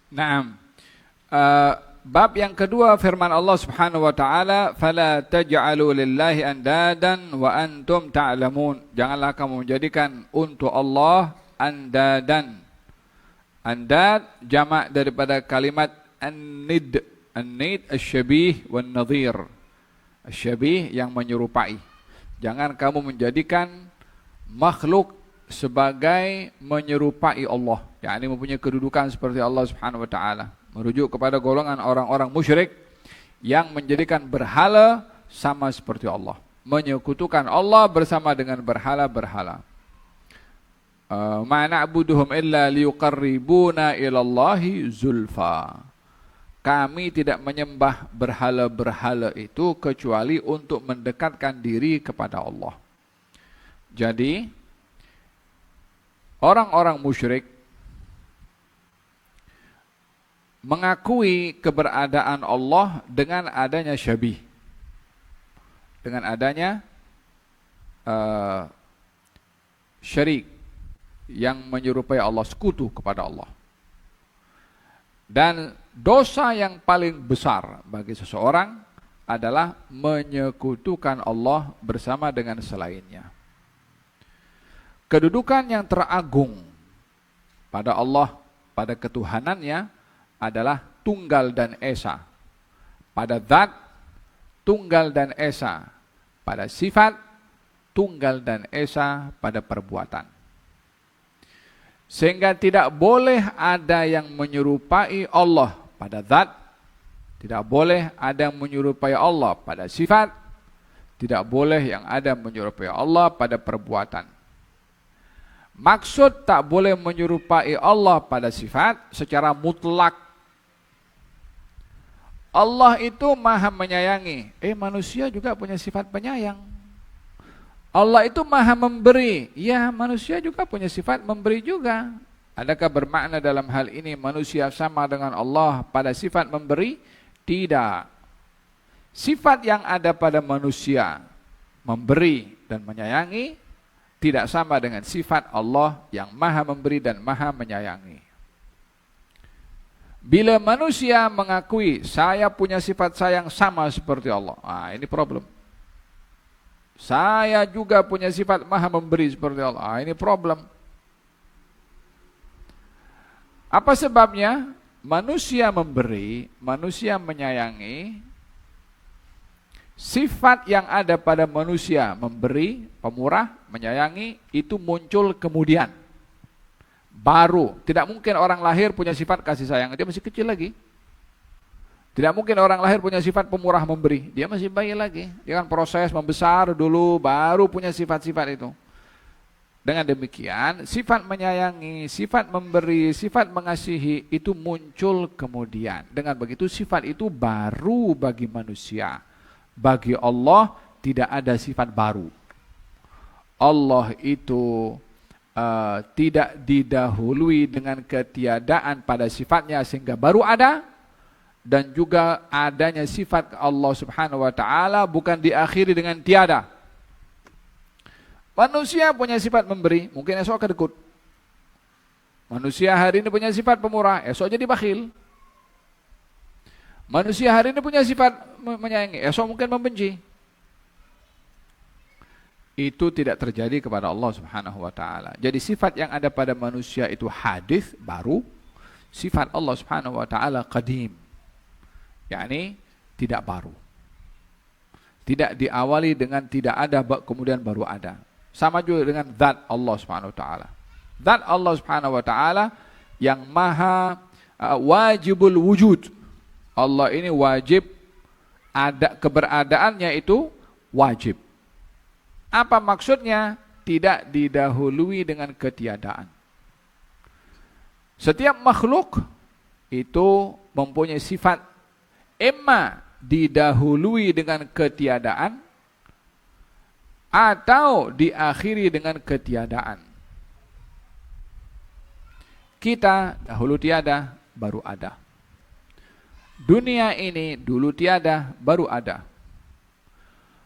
Naam. Uh, Bab yang kedua firman Allah Subhanahu wa taala, "Fala taj'alu lillahi andadan wa antum ta'lamun." Janganlah kamu menjadikan untuk Allah andadan. Andad jamak daripada kalimat an-nid. An-nid asy-syabih wan nadhir. Asy-syabih yang menyerupai. Jangan kamu menjadikan makhluk sebagai menyerupai Allah, yakni mempunyai kedudukan seperti Allah Subhanahu wa taala. Merujuk kepada golongan orang-orang musyrik yang menjadikan berhala sama seperti Allah, menyekutukan Allah bersama dengan berhala-berhala. Ma na'buduhum illa liyuqarribuna ilallahi zulfa. Kami tidak menyembah berhala-berhala itu kecuali untuk mendekatkan diri kepada Allah. Jadi orang-orang musyrik mengakui keberadaan Allah dengan adanya syabih, dengan adanya syirik yang menyerupai Allah, sekutu kepada Allah. Dan dosa yang paling besar bagi seseorang adalah menyekutukan Allah bersama dengan selainnya. Kedudukan yang teragung pada Allah, pada ketuhanannya, adalah tunggal dan esa. Pada zat, tunggal dan esa. Pada sifat, tunggal dan esa pada perbuatan. Sehingga tidak boleh ada yang menyerupai Allah pada zat, tidak boleh ada yang menyerupai Allah pada sifat, tidak boleh yang ada menyerupai Allah pada perbuatan. Maksud tak boleh menyerupai Allah pada sifat secara mutlak. Allah itu maha menyayangi. Manusia juga punya sifat penyayang. Allah itu maha memberi. Ya, manusia juga punya sifat memberi juga. Adakah bermakna dalam hal ini manusia sama dengan Allah pada sifat memberi? Tidak. Sifat yang ada pada manusia, memberi dan menyayangi, tidak sama dengan sifat Allah yang maha memberi dan maha menyayangi. Bila manusia mengakui saya punya sifat sayang sama seperti Allah, ini problem. Saya juga punya sifat maha memberi seperti Allah, ini problem. Apa sebabnya? Manusia memberi, manusia menyayangi. Sifat yang ada pada manusia, memberi, pemurah, menyayangi, itu muncul kemudian. Baru, tidak mungkin orang lahir punya sifat kasih sayang, dia masih kecil lagi. Tidak mungkin orang lahir punya sifat pemurah memberi, dia masih bayi lagi. Dia kan proses membesar dulu, baru punya sifat-sifat itu. Dengan demikian, sifat menyayangi, sifat memberi, sifat mengasihi, itu muncul kemudian. Dengan begitu, sifat itu baru bagi manusia. Bagi Allah, tidak ada sifat baru. Allah itu tidak didahului dengan ketiadaan pada sifatnya sehingga baru ada, dan juga adanya sifat Allah Subhanahu wa taala bukan diakhiri dengan tiada. Manusia punya sifat memberi, mungkin esok kedekut. Manusia hari ini punya sifat pemurah, esok jadi bakhil. Manusia hari ini punya sifat menyayangi, esok mungkin membenci. Itu tidak terjadi kepada Allah Subhanahu wa taala. Jadi sifat yang ada pada manusia itu hadis, baru. Sifat Allah Subhanahu wa taala qadim, yakni tidak baru. Tidak diawali dengan tidak ada kemudian baru ada. Sama juga dengan zat Allah Subhanahu wa taala. Zat Allah Subhanahu wa taala yang maha wajibul wujud. Allah ini wajib, ada keberadaannya itu wajib. Apa maksudnya? Tidak didahului dengan ketiadaan. Setiap makhluk itu mempunyai sifat imma didahului dengan ketiadaan atau diakhiri dengan ketiadaan. Kita dahulu tiada, baru ada. Dunia ini dulu tiada, baru ada.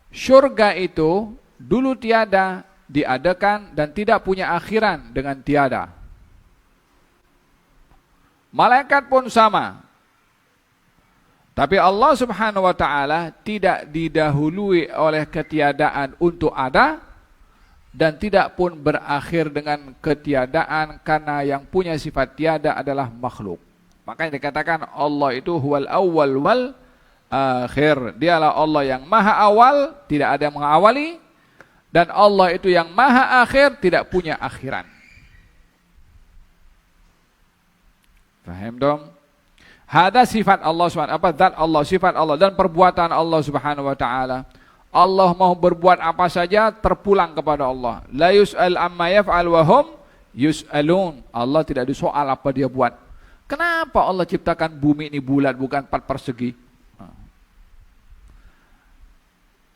Syurga itu dulu tiada, diadakan dan tidak punya akhiran dengan tiada. Malaikat pun sama. Tapi Allah Subhanahu wa taala tidak didahului oleh ketiadaan untuk ada dan tidak pun berakhir dengan ketiadaan, karena yang punya sifat tiada adalah makhluk. Makanya dikatakan Allah itu huwal awwal wal akhir. Dialah Allah yang maha awal, tidak ada yang mengawali, dan Allah itu yang maha akhir, tidak punya akhiran. Paham dong? Hada sifat Allah Subhanahu, apa zat Allah, sifat Allah dan perbuatan Allah Subhanahu wa taala. Allah mau berbuat apa saja terpulang kepada Allah. La yus'al amma yaf'al wa hum yus'alun. Allah tidak disoal apa dia buat. Kenapa Allah ciptakan bumi ini bulat bukan 4 persegi?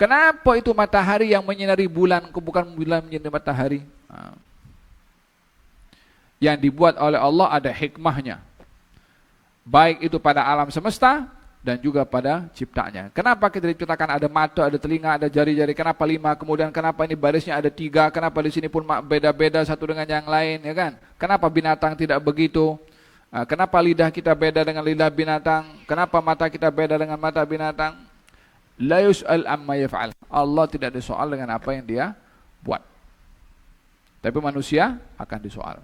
Kenapa itu matahari yang menyinari bulan bukan bulan menyinari matahari? Yang dibuat oleh Allah ada hikmahnya. Baik itu pada alam semesta dan juga pada ciptanya. Kenapa kita diciptakan ada mata, ada telinga, ada jari-jari? Kenapa 5? Kemudian kenapa ini barisnya ada 3? Kenapa di sini pun beda-beda satu dengan yang lain, ya kan? Kenapa binatang tidak begitu? Kenapa lidah kita beda dengan lidah binatang? Kenapa mata kita beda dengan mata binatang? La yus'al amma yaf'al. Allah tidak disoal dengan apa yang dia buat. Tapi manusia akan disoal.